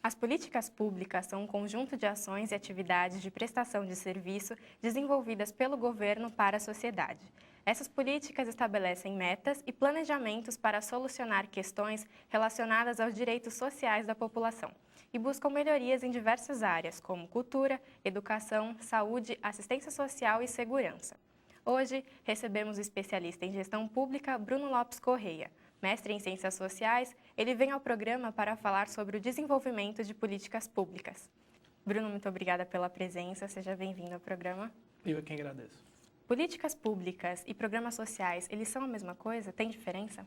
As políticas públicas são um conjunto de ações e atividades de prestação de serviço desenvolvidas pelo governo para a sociedade. Essas políticas estabelecem metas e planejamentos para solucionar questões relacionadas aos direitos sociais da população e buscam melhorias em diversas áreas, como cultura, educação, saúde, assistência social e segurança. Hoje, recebemos o especialista em gestão pública Bruno Lopes Correia. Mestre em Ciências Sociais, ele vem ao programa para falar sobre o desenvolvimento de políticas públicas. Bruno, muito obrigada pela presença, seja bem-vindo ao programa. Eu é quem agradeço. Políticas públicas e programas sociais, eles são a mesma coisa? Tem diferença?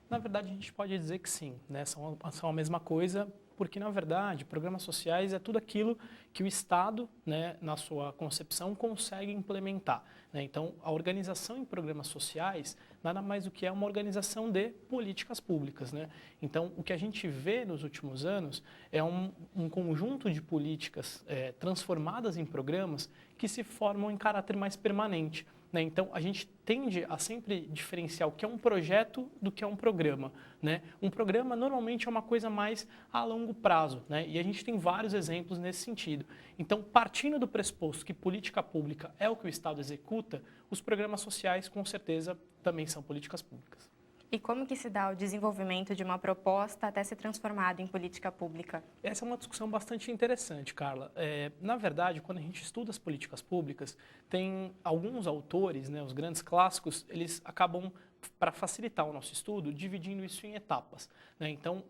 Na verdade, a gente pode dizer que sim, né? São a mesma coisa, porque, na verdade, programas sociais é tudo aquilo que o Estado, né, na sua concepção, consegue implementar, né? Então, a organização em programas sociais nada mais do que é uma organização de políticas públicas, né? Então, o que a gente vê nos últimos anos é um conjunto de políticas transformadas em programas que se formam em caráter mais permanente, né? Então, a gente tende a sempre diferenciar o que é um projeto do que é um programa, né? Um programa normalmente é uma coisa mais a longo prazo, né? E a gente tem vários exemplos nesse sentido. Então, partindo do pressuposto que política pública é o que o Estado executa, os programas sociais, com certeza, também são políticas públicas. E como que se dá o desenvolvimento de uma proposta até ser transformado em política pública? Essa é uma discussão bastante interessante, Carla. Na verdade, quando a gente estuda as políticas públicas, tem alguns autores, né, os grandes clássicos, eles acabam, para facilitar o nosso estudo, dividindo isso em etapas, né? Então,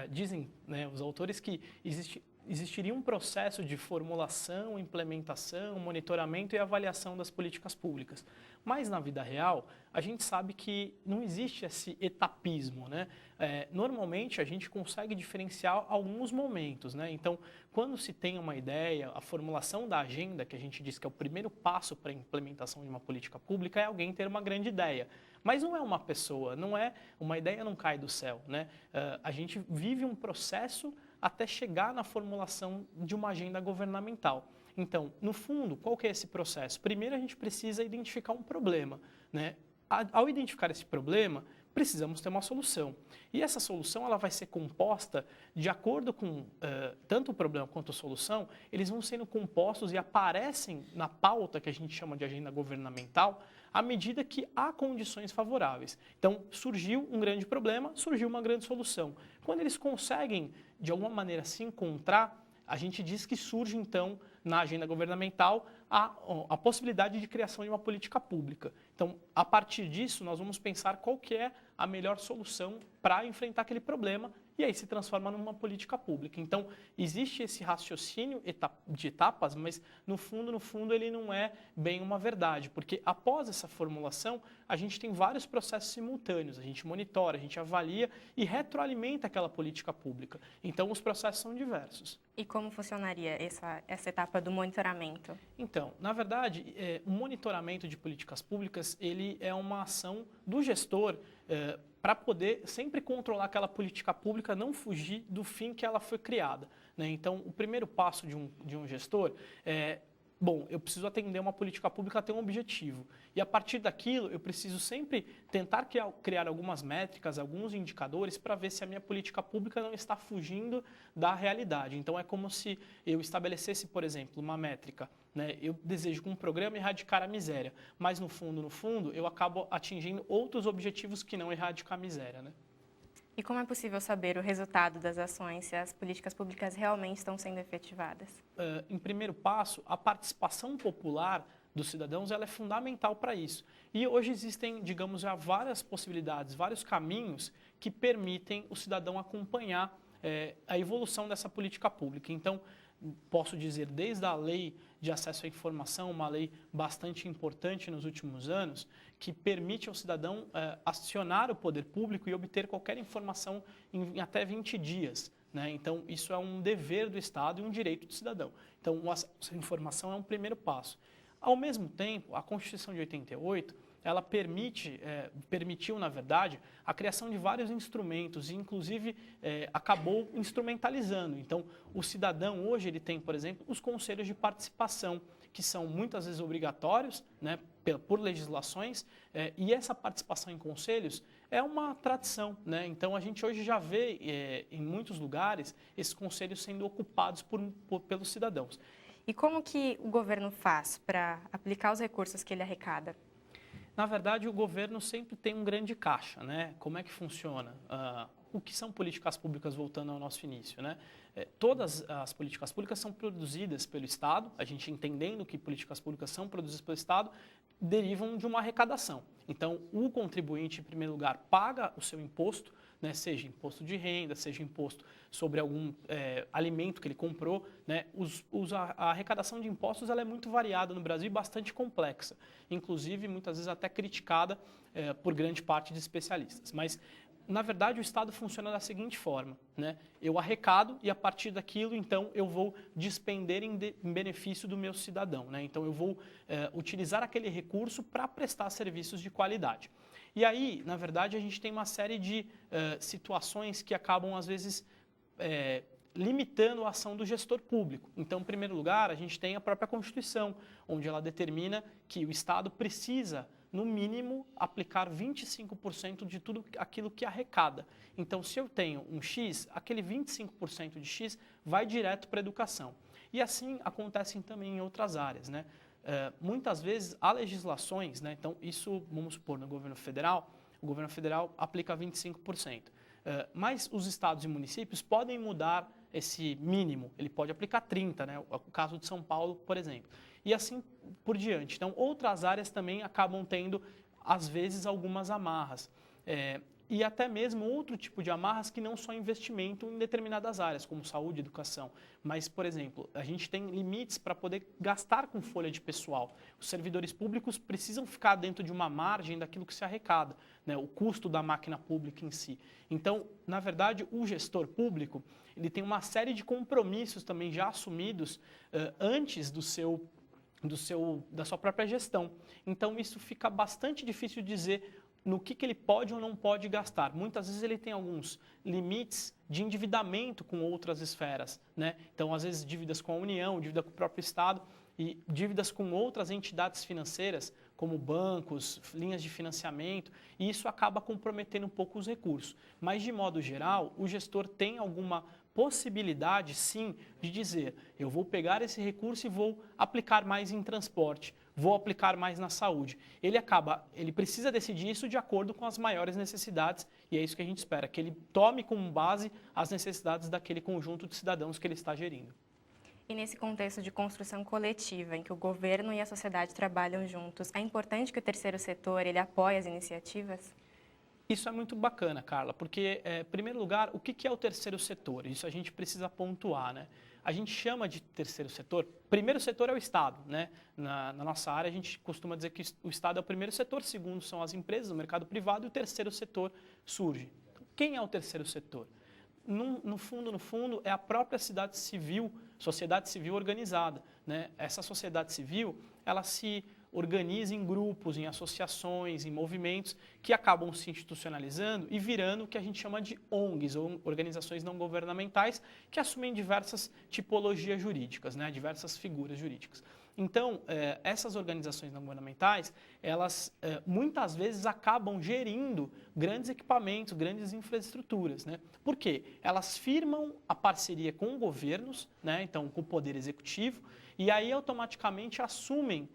dizem, né, os autores que existiria um processo de formulação, implementação, monitoramento e avaliação das políticas públicas. Mas, na vida real, a gente sabe que não existe esse etapismo, né? Normalmente, a gente consegue diferenciar alguns momentos, né? Então, quando se tem uma ideia, a formulação da agenda, que a gente diz que é o primeiro passo para a implementação de uma política pública, é alguém ter uma grande ideia. Mas não é uma pessoa, uma ideia não cai do céu, né? A gente vive um processo até chegar na formulação de uma agenda governamental. Então, no fundo, qual que é esse processo? Primeiro, a gente precisa identificar um problema, né? Ao identificar esse problema, precisamos ter uma solução. E essa solução ela vai ser composta de acordo com tanto o problema quanto a solução, eles vão sendo compostos e aparecem na pauta que a gente chama de agenda governamental à medida que há condições favoráveis. Então, surgiu um grande problema, surgiu uma grande solução. Quando eles conseguem, de alguma maneira, se encontrar, a gente diz que surge, então, na agenda governamental, a possibilidade de criação de uma política pública. Então, a partir disso, nós vamos pensar qual que é a melhor solução para enfrentar aquele problema e aí se transforma numa política pública. Então, existe esse raciocínio de etapas, mas no fundo, ele não é bem uma verdade, porque após essa formulação, a gente tem vários processos simultâneos, a gente monitora, a gente avalia e retroalimenta aquela política pública. Então, os processos são diversos. E como funcionaria essa etapa do monitoramento? Então, na verdade, o monitoramento de políticas públicas, ele é uma ação do gestor para poder sempre controlar aquela política pública, não fugir do fim que ela foi criada, né? Então, o primeiro passo de um gestor é, bom, eu preciso atender uma política pública a ter um objetivo. E a partir daquilo, eu preciso sempre tentar criar algumas métricas, alguns indicadores para ver se a minha política pública não está fugindo da realidade. Então, é como se eu estabelecesse, por exemplo, uma métrica, né? Eu desejo com um programa erradicar a miséria, mas no fundo, eu acabo atingindo outros objetivos que não erradicar a miséria, né? E como é possível saber o resultado das ações, se as políticas públicas realmente estão sendo efetivadas? Em primeiro passo, a participação popular dos cidadãos ela é fundamental para isso. E hoje existem, digamos, já várias possibilidades, vários caminhos que permitem o cidadão acompanhar a evolução dessa política pública. Então, posso dizer, desde a lei de acesso à informação, uma lei bastante importante nos últimos anos, que permite ao cidadão acionar o poder público e obter qualquer informação em até 20 dias. Né? Então, isso é um dever do Estado e um direito do cidadão. Então, o acesso à informação é um primeiro passo. Ao mesmo tempo, a Constituição de 88, ela permitiu, na verdade, a criação de vários instrumentos e, inclusive, acabou instrumentalizando. Então, o cidadão, hoje, ele tem, por exemplo, os conselhos de participação, que são muitas vezes obrigatórios, né, por legislações, e essa participação em conselhos é uma tradição, né? Então a gente hoje já vê em muitos lugares esses conselhos sendo ocupados pelos cidadãos. E como que o governo faz para aplicar os recursos que ele arrecada? Na verdade, o governo sempre tem um grande caixa, né? Como é que funciona? O que são políticas públicas, voltando ao nosso início, né? Todas as políticas públicas são produzidas pelo Estado, a gente entendendo que políticas públicas são produzidas pelo Estado, derivam de uma arrecadação. Então, o contribuinte, em primeiro lugar, paga o seu imposto, né, seja imposto de renda, seja imposto sobre algum alimento que ele comprou. Né, a arrecadação de impostos ela é muito variada no Brasil e bastante complexa, inclusive muitas vezes até criticada por grande parte de especialistas. Mas, na verdade, o Estado funciona da seguinte forma, né? Eu arrecado e, a partir daquilo, então, eu vou despender em benefício do meu cidadão. Né? Então, eu vou utilizar aquele recurso para prestar serviços de qualidade. E aí, na verdade, a gente tem uma série de situações que acabam, às vezes, limitando a ação do gestor público. Então, em primeiro lugar, a gente tem a própria Constituição, onde ela determina que o Estado precisa, no mínimo, aplicar 25% de tudo aquilo que arrecada. Então, se eu tenho um X, aquele 25% de X vai direto para a educação. E assim acontece também em outras áreas, né? Muitas vezes há legislações, né? Então isso, vamos supor, no governo federal, o governo federal aplica 25%. Mas os estados e municípios podem mudar esse mínimo, ele pode aplicar 30%, né? O caso de São Paulo, por exemplo. E assim por diante. Então, outras áreas também acabam tendo, às vezes, algumas amarras. E até mesmo outro tipo de amarras que não só investimento em determinadas áreas, como saúde e educação. Mas, por exemplo, a gente tem limites para poder gastar com folha de pessoal. Os servidores públicos precisam ficar dentro de uma margem daquilo que se arrecada, né? O custo da máquina pública em si. Então, na verdade, o gestor público ele tem uma série de compromissos também já assumidos antes da sua própria gestão. Então, isso fica bastante difícil de dizer no que ele pode ou não pode gastar. Muitas vezes ele tem alguns limites de endividamento com outras esferas, né? Então, às vezes, dívidas com a União, dívida com o próprio Estado e dívidas com outras entidades financeiras, como bancos, linhas de financiamento, e isso acaba comprometendo um pouco os recursos. Mas, de modo geral, o gestor tem alguma possibilidade, sim, de dizer, eu vou pegar esse recurso e vou aplicar mais em transporte, vou aplicar mais na saúde. Ele precisa decidir isso de acordo com as maiores necessidades e é isso que a gente espera, que ele tome como base as necessidades daquele conjunto de cidadãos que ele está gerindo. E nesse contexto de construção coletiva, em que o governo e a sociedade trabalham juntos, é importante que o terceiro setor ele apoie as iniciativas? Isso é muito bacana, Carla, porque, em primeiro lugar, o que é o terceiro setor? Isso a gente precisa pontuar, né? A gente chama de terceiro setor, primeiro setor é o Estado, né? Na nossa área a gente costuma dizer que o Estado é o primeiro setor, segundo são as empresas, o mercado privado e o terceiro setor surge. Então, quem é o terceiro setor? No fundo, é a própria sociedade civil organizada, né? Essa sociedade civil, ela se organiza em grupos, em associações, em movimentos que acabam se institucionalizando e virando o que a gente chama de ONGs, ou organizações não governamentais, que assumem diversas tipologias jurídicas, né? Diversas figuras jurídicas. Então, essas organizações não governamentais, elas muitas vezes acabam gerindo grandes equipamentos, grandes infraestruturas, né? Por quê? Elas firmam a parceria com governos, né? Então, com o poder executivo, e aí automaticamente assumem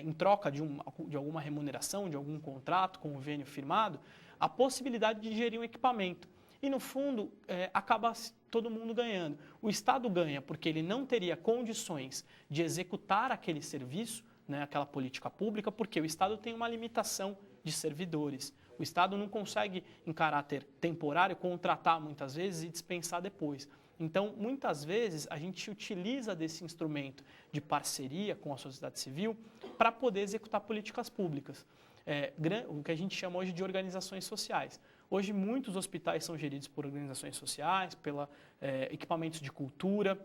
em troca de alguma remuneração, de algum contrato, convênio firmado, a possibilidade de gerir um equipamento. E, no fundo, acaba todo mundo ganhando. O Estado ganha porque ele não teria condições de executar aquele serviço, né, aquela política pública, porque o Estado tem uma limitação de servidores. O Estado não consegue, em caráter temporário, contratar muitas vezes e dispensar depois. Então, muitas vezes, a gente utiliza desse instrumento de parceria com a sociedade civil para poder executar políticas públicas. O que a gente chama hoje de organizações sociais. Hoje, muitos hospitais são geridos por organizações sociais, pela equipamentos de cultura,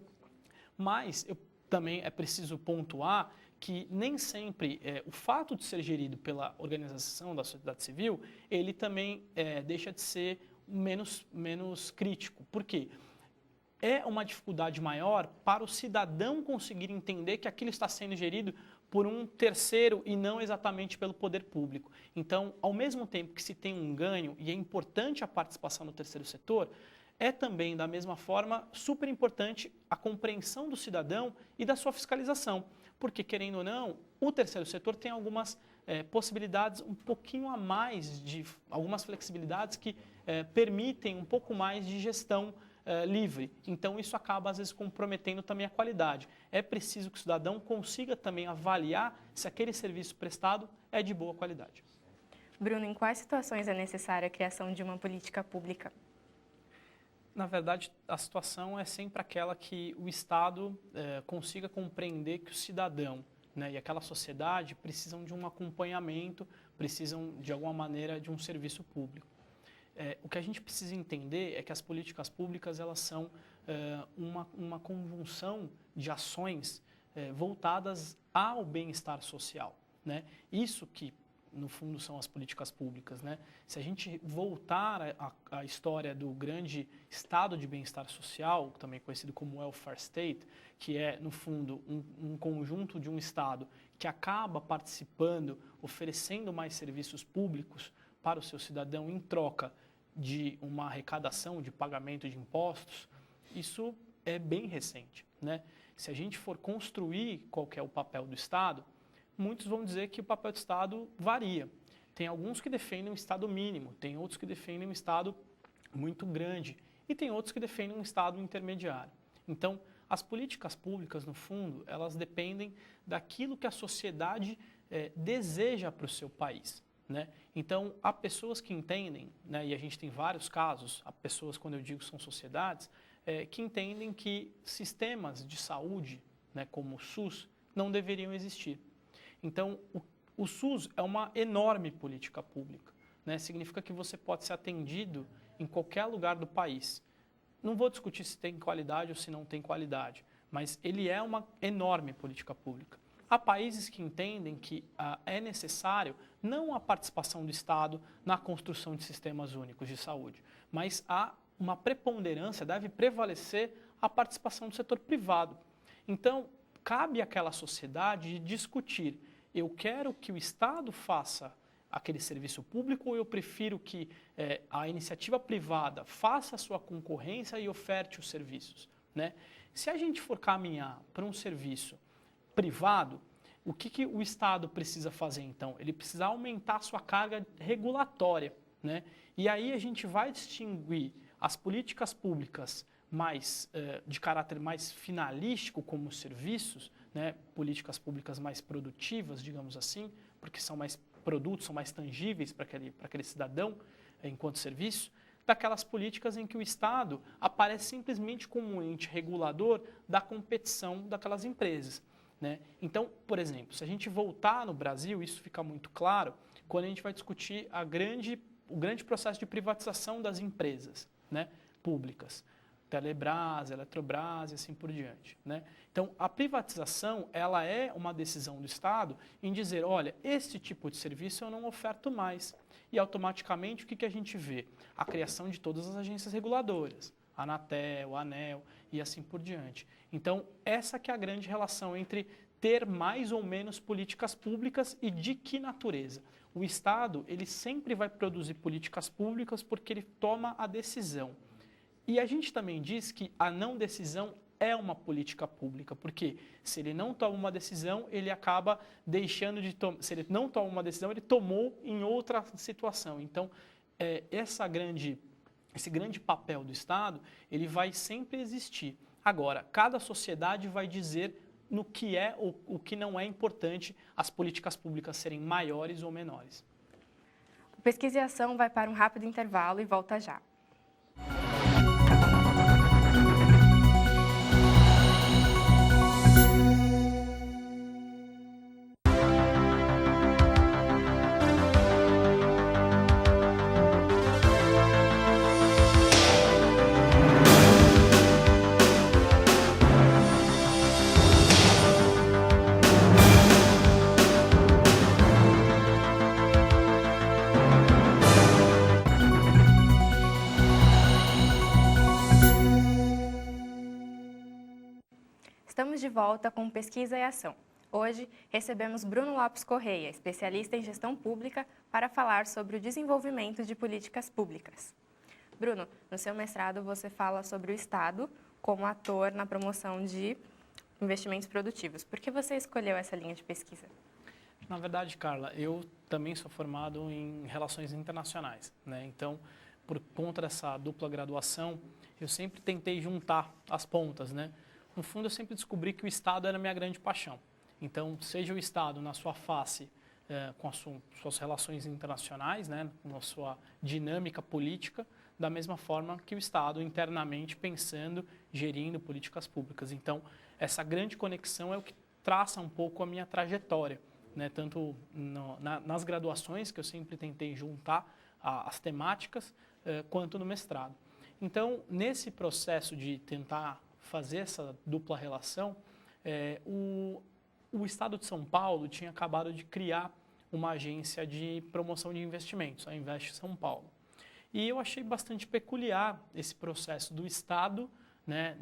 mas também é preciso pontuar que nem sempre o fato de ser gerido pela organização da sociedade civil, ele também deixa de ser menos crítico. Por quê? é uma dificuldade maior para o cidadão conseguir entender que aquilo está sendo gerido por um terceiro e não exatamente pelo poder público. Então, ao mesmo tempo que se tem um ganho, e é importante a participação do terceiro setor, é também, da mesma forma, super importante a compreensão do cidadão e da sua fiscalização. Porque, querendo ou não, o terceiro setor tem algumas possibilidades um pouquinho a mais, algumas flexibilidades que permitem um pouco mais de gestão livre. Então, isso acaba, às vezes, comprometendo também a qualidade. É preciso que o cidadão consiga também avaliar se aquele serviço prestado é de boa qualidade. Bruno, em quais situações é necessária a criação de uma política pública? Na verdade, a situação é sempre aquela que o Estado consiga compreender que o cidadão, né, e aquela sociedade precisam de um acompanhamento, precisam, de alguma maneira, de um serviço público. O que a gente precisa entender é que as políticas públicas elas são uma conjunção de ações voltadas ao bem-estar social, né? Isso que, no fundo, são as políticas públicas, né? Se a gente voltar à história do grande estado de bem-estar social, também conhecido como welfare state, que é, no fundo, um conjunto de um estado que acaba participando, oferecendo mais serviços públicos para o seu cidadão em troca de uma arrecadação, de pagamento de impostos, isso é bem recente, né? Se a gente for construir qual que é o papel do Estado, muitos vão dizer que o papel do Estado varia. Tem alguns que defendem um Estado mínimo, tem outros que defendem um Estado muito grande e tem outros que defendem um Estado intermediário. Então, as políticas públicas, no fundo, elas dependem daquilo que a sociedade deseja para o seu país, né? Então, há pessoas que entendem, né, e a gente tem vários casos, há pessoas, quando eu digo são sociedades, que entendem que sistemas de saúde, né, como o SUS, não deveriam existir. Então, o SUS é uma enorme política pública, né? Significa que você pode ser atendido em qualquer lugar do país. Não vou discutir se tem qualidade ou se não tem qualidade, mas ele é uma enorme política pública. Há países que entendem que é necessário não a participação do Estado na construção de sistemas únicos de saúde, mas há uma preponderância, deve prevalecer a participação do setor privado. Então, cabe àquela sociedade discutir: eu quero que o Estado faça aquele serviço público ou eu prefiro que a iniciativa privada faça a sua concorrência e oferte os serviços, né? Se a gente for caminhar para um serviço privado, o que o Estado precisa fazer então? Ele precisa aumentar a sua carga regulatória, né? E aí a gente vai distinguir as políticas públicas mais de caráter mais finalístico, como os serviços, né? Políticas públicas mais produtivas, digamos assim, porque são mais produtos, são mais tangíveis para aquele cidadão enquanto serviço, daquelas políticas em que o Estado aparece simplesmente como um ente regulador da competição daquelas empresas, né? Então, por exemplo, se a gente voltar no Brasil, isso fica muito claro quando a gente vai discutir o grande processo de privatização das empresas, né, públicas. Telebrás, Eletrobras e assim por diante, né? Então, a privatização, ela é uma decisão do Estado em dizer: olha, esse tipo de serviço eu não oferto mais. E automaticamente o que a gente vê? A criação de todas as agências reguladoras, a Anatel, a ANEEL e assim por diante. Então, essa que é a grande relação entre ter mais ou menos políticas públicas e de que natureza. O Estado, ele sempre vai produzir políticas públicas porque ele toma a decisão. E a gente também diz que a não decisão é uma política pública, porque se ele não toma uma decisão, ele acaba deixando de tomar. Se ele não toma uma decisão, ele tomou em outra situação. Então, esse grande papel do Estado, ele vai sempre existir. Agora, cada sociedade vai dizer no que é ou o que não é importante as políticas públicas serem maiores ou menores. O Pesquisa e Ação vai para um rápido intervalo e volta já. Estamos de volta com Pesquisa e Ação. Hoje, recebemos Bruno Lopes Correia, especialista em gestão pública, para falar sobre o desenvolvimento de políticas públicas. Bruno, no seu mestrado você fala sobre o Estado como ator na promoção de investimentos produtivos. Por que você escolheu essa linha de pesquisa? Na verdade, Carla, eu também sou formado em relações internacionais, né? Então, por conta dessa dupla graduação, eu sempre tentei juntar as pontas, né? No fundo, eu sempre descobri que o Estado era a minha grande paixão. Então, seja o Estado na sua face, com as suas relações internacionais, né? Com a sua dinâmica política, da mesma forma que o Estado internamente pensando, gerindo políticas públicas. Então, essa grande conexão é o que traça um pouco a minha trajetória, né? Tanto nas graduações, que eu sempre tentei juntar as temáticas, quanto no mestrado. Então, nesse processo de tentar fazer essa dupla relação, o Estado de São Paulo tinha acabado de criar uma agência de promoção de investimentos, a Invest São Paulo. E eu achei bastante peculiar esse processo do Estado, né,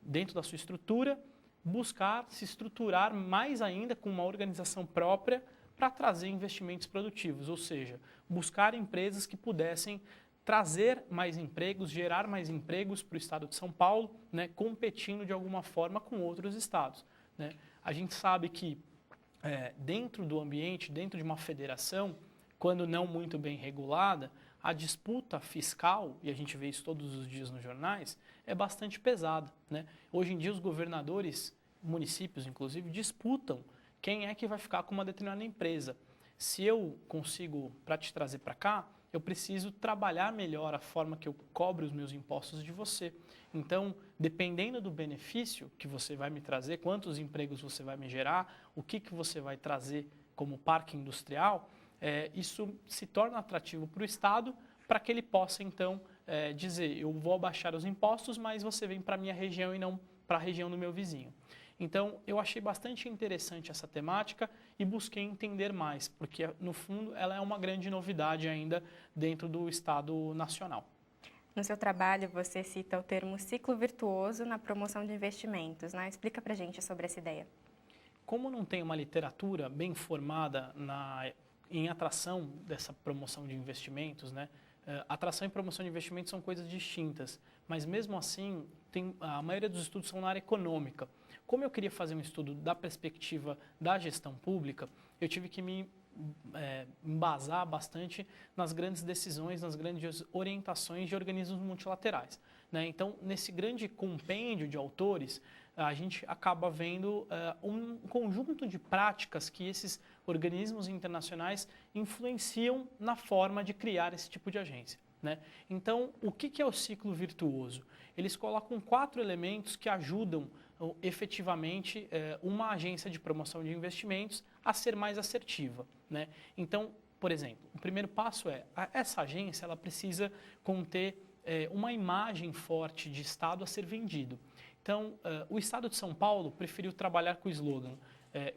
dentro da sua estrutura, buscar se estruturar mais ainda com uma organização própria para trazer investimentos produtivos, ou seja, buscar empresas que pudessem trazer mais empregos, gerar mais empregos para o Estado de São Paulo, né, competindo de alguma forma com outros estados, né? A gente sabe que dentro do ambiente, dentro de uma federação, quando não muito bem regulada, a disputa fiscal, e a gente vê isso todos os dias nos jornais, é bastante pesada, né? Hoje em dia os governadores, municípios inclusive, disputam quem é que vai ficar com uma determinada empresa. Se eu consigo, para te trazer para cá, eu preciso trabalhar melhor a forma que eu cobro os meus impostos de você. Então, dependendo do benefício que você vai me trazer, quantos empregos você vai me gerar, o que você vai trazer como parque industrial, isso se torna atrativo para o Estado, para que ele possa, então, dizer, eu vou abaixar os impostos, mas você vem para a minha região e não para a região do meu vizinho. Então, eu achei bastante interessante essa temática e busquei entender mais, porque, no fundo, ela é uma grande novidade ainda dentro do Estado nacional. No seu trabalho, você cita o termo ciclo virtuoso na promoção de investimentos, né? Explica para a gente sobre essa ideia. Como não tem uma literatura bem formada em atração dessa promoção de investimentos, né? Atração e promoção de investimentos são coisas distintas, mas mesmo assim, a maioria dos estudos são na área econômica. Como eu queria fazer um estudo da perspectiva da gestão pública, eu tive que me embasar bastante nas grandes decisões, nas grandes orientações de organismos multilaterais, né? Então, nesse grande compêndio de autores, a gente acaba vendo um conjunto de práticas que esses organismos internacionais influenciam na forma de criar esse tipo de agência, né? Então, o que é o ciclo virtuoso? Eles colocam 4 elementos que ajudam efetivamente uma agência de promoção de investimentos a ser mais assertiva, né? Então, por exemplo, o primeiro passo essa agência ela precisa conter uma imagem forte de Estado a ser vendido. Então, o Estado de São Paulo preferiu trabalhar com o slogan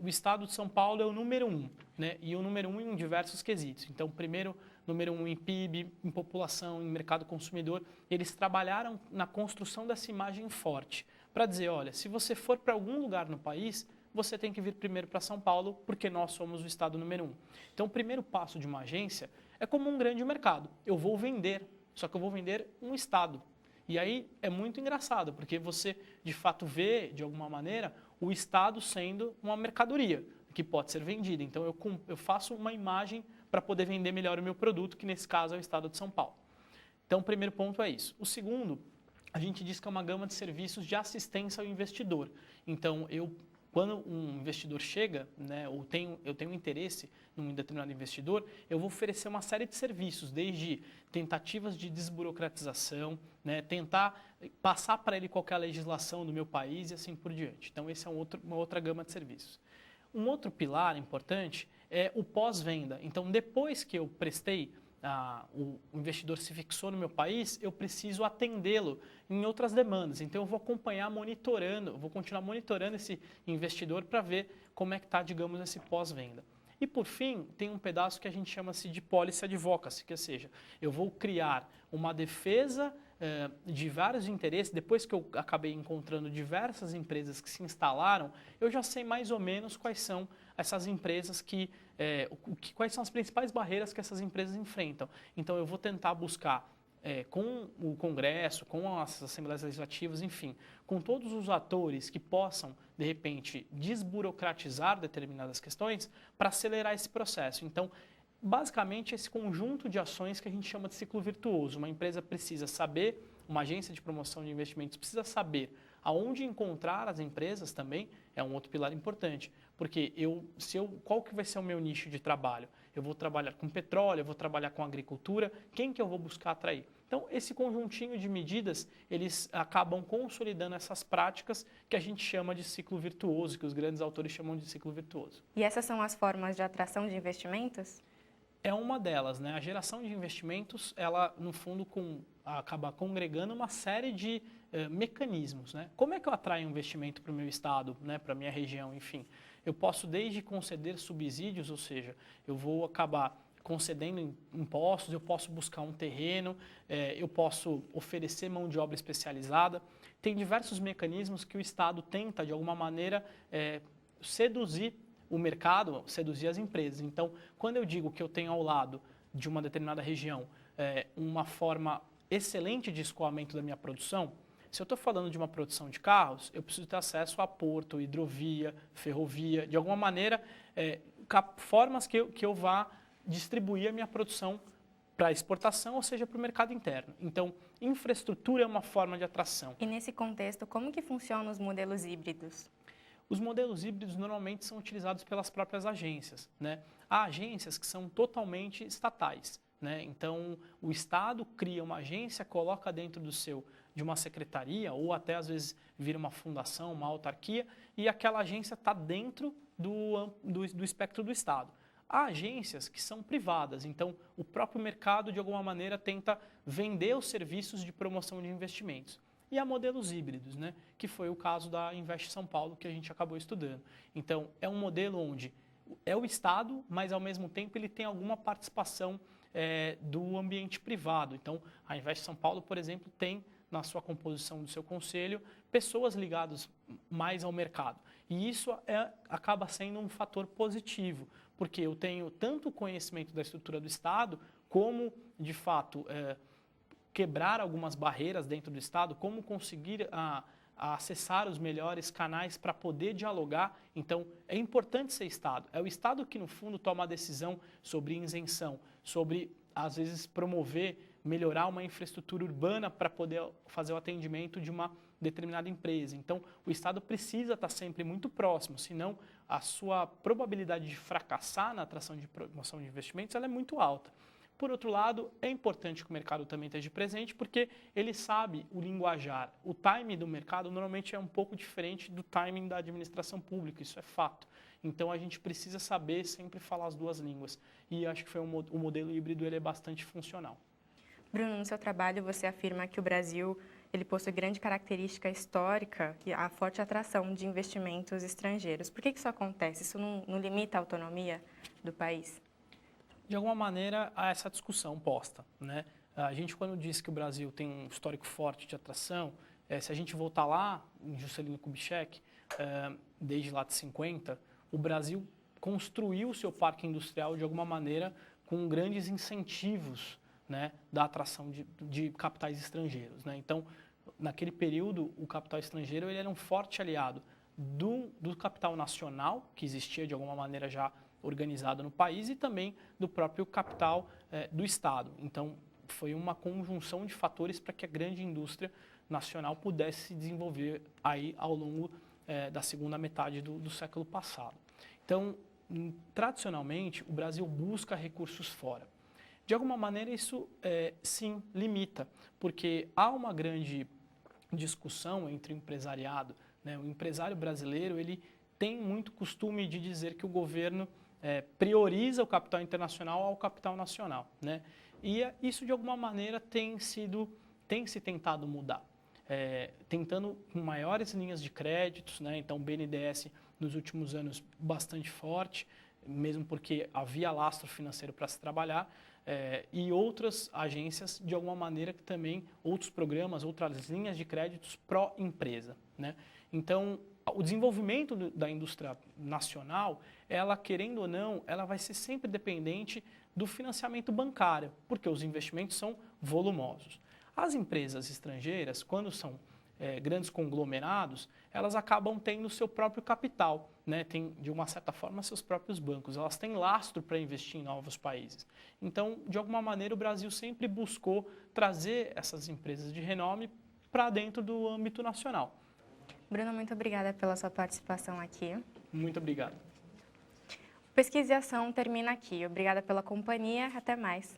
o Estado de São Paulo é o número 1, né? E o número 1 em diversos quesitos. Então, primeiro, número 1 em PIB, em população, em mercado consumidor. Eles trabalharam na construção dessa imagem forte para dizer, olha, se você for para algum lugar no país, você tem que vir primeiro para São Paulo, porque nós somos o Estado número 1. Então, o primeiro passo de uma agência é como um grande mercado. Eu vou vender, só que eu vou vender um Estado. E aí é muito engraçado, porque você, de fato, vê, de alguma maneira, o Estado sendo uma mercadoria que pode ser vendida. Então, eu faço uma imagem para poder vender melhor o meu produto, que nesse caso é o Estado de São Paulo. Então, o primeiro ponto é isso. O segundo, a gente diz que é uma gama de serviços de assistência ao investidor. Então, quando um investidor chega, né, eu tenho interesse num determinado investidor, eu vou oferecer uma série de serviços, desde tentativas de desburocratização, né, tentar passar para ele qualquer legislação do meu país e assim por diante. Então, esse é uma outra gama de serviços. Um outro pilar importante é o pós-venda. Então, depois que eu prestei, o investidor se fixou no meu país, eu preciso atendê-lo em outras demandas. Então, eu vou acompanhar, vou continuar monitorando esse investidor para ver como é que está, digamos, esse pós-venda. E, por fim, tem um pedaço que a gente chama-se de policy advocacy, que seja, eu vou criar uma defesa de vários interesses, depois que eu acabei encontrando diversas empresas que se instalaram, eu já sei mais ou menos quais são essas empresas quais são as principais barreiras que essas empresas enfrentam. Então, eu vou tentar buscar com o Congresso, com as Assembleias Legislativas, enfim, com todos os atores que possam, de repente, desburocratizar determinadas questões para acelerar esse processo. Então, basicamente, esse conjunto de ações que a gente chama de ciclo virtuoso. Uma empresa precisa saber, uma agência de promoção de investimentos precisa saber aonde encontrar as empresas também, é um outro pilar importante. Porque qual que vai ser o meu nicho de trabalho? Eu vou trabalhar com petróleo, eu vou trabalhar com agricultura, quem que eu vou buscar atrair? Então, esse conjuntinho de medidas, eles acabam consolidando essas práticas que a gente chama de ciclo virtuoso, que os grandes autores chamam de ciclo virtuoso. E essas são as formas de atração de investimentos? É uma delas, né? A geração de investimentos, ela, no fundo, acaba congregando uma série de mecanismos, né? Como é que eu atraio um investimento para o meu estado, né? Para a minha região, enfim? Eu posso desde conceder subsídios, ou seja, eu vou acabar concedendo impostos, eu posso buscar um terreno, eu posso oferecer mão de obra especializada. Tem diversos mecanismos que o Estado tenta, de alguma maneira, seduzir o mercado, seduzir as empresas. Então, quando eu digo que eu tenho ao lado de uma determinada região uma forma excelente de escoamento da minha produção, se eu estou falando de uma produção de carros, eu preciso ter acesso a porto, hidrovia, ferrovia, de alguma maneira, formas que eu vá distribuir a minha produção para exportação, ou seja, para o mercado interno. Então, infraestrutura é uma forma de atração. E nesse contexto, como que funcionam os modelos híbridos? Os modelos híbridos normalmente são utilizados pelas próprias agências, né? Há agências que são totalmente estatais, né? Então, o Estado cria uma agência, coloca dentro de uma secretaria, ou até às vezes vira uma fundação, uma autarquia, e aquela agência está dentro do espectro do Estado. Há agências que são privadas, então o próprio mercado, de alguma maneira, tenta vender os serviços de promoção de investimentos. E há modelos híbridos, né? Que foi o caso da Invest São Paulo, que a gente acabou estudando. Então, é um modelo onde é o Estado, mas, ao mesmo tempo, ele tem alguma participação do ambiente privado. Então, a Invest São Paulo, por exemplo, tem na sua composição do seu conselho pessoas ligadas mais ao mercado. E isso acaba sendo um fator positivo, porque eu tenho tanto conhecimento da estrutura do Estado, como, de fato, quebrar algumas barreiras dentro do Estado, como conseguir acessar os melhores canais para poder dialogar. Então, é importante ser Estado. É o Estado que, no fundo, toma a decisão sobre isenção, sobre, às vezes, melhorar uma infraestrutura urbana para poder fazer o atendimento de uma determinada empresa. Então, o Estado precisa estar sempre muito próximo, senão a sua probabilidade de fracassar na atração de promoção de investimentos ela é muito alta. Por outro lado, é importante que o mercado também esteja presente, porque ele sabe o linguajar. O timing do mercado normalmente é um pouco diferente do timing da administração pública, isso é fato. Então, a gente precisa saber sempre falar as duas línguas. E acho que o modelo híbrido ele é bastante funcional. Bruno, no seu trabalho você afirma que o Brasil ele possui grande característica histórica e a forte atração de investimentos estrangeiros. Por que isso acontece? Isso não limita a autonomia do país? De alguma maneira, há essa discussão posta, né? A gente, quando diz que o Brasil tem um histórico forte de atração, se a gente voltar lá, em Juscelino Kubitschek, desde lá de 50, o Brasil construiu o seu parque industrial, de alguma maneira, com grandes incentivos, né, da atração de capitais estrangeiros, né? Então, naquele período, o capital estrangeiro ele era um forte aliado do capital nacional, que existia de alguma maneira já organizado no país, e também do próprio capital do Estado. Então, foi uma conjunção de fatores para que a grande indústria nacional pudesse se desenvolver aí ao longo da segunda metade do século passado. Então, tradicionalmente, o Brasil busca recursos fora. De alguma maneira, isso sim limita, porque há uma grande discussão entre o empresariado, né? O empresário brasileiro ele tem muito costume de dizer que o governo prioriza o capital internacional ao capital nacional, né? E isso, de alguma maneira, tem se tentado mudar, tentando com maiores linhas de créditos, né? Então, o BNDES, nos últimos anos, bastante forte, mesmo porque havia lastro financeiro para se trabalhar, e outras agências, de alguma maneira, que também, outros programas, outras linhas de créditos pró-empresa, né? Então, o desenvolvimento da indústria nacional, ela, querendo ou não, ela vai ser sempre dependente do financiamento bancário, porque os investimentos são volumosos. As empresas estrangeiras, quando são grandes conglomerados, elas acabam tendo seu próprio capital, né? Tem, de uma certa forma, seus próprios bancos. Elas têm lastro para investir em novos países. Então, de alguma maneira, o Brasil sempre buscou trazer essas empresas de renome para dentro do âmbito nacional. Bruno, muito obrigada pela sua participação aqui. Muito obrigado. O Pesquisa e Ação termina aqui. Obrigada pela companhia. Até mais.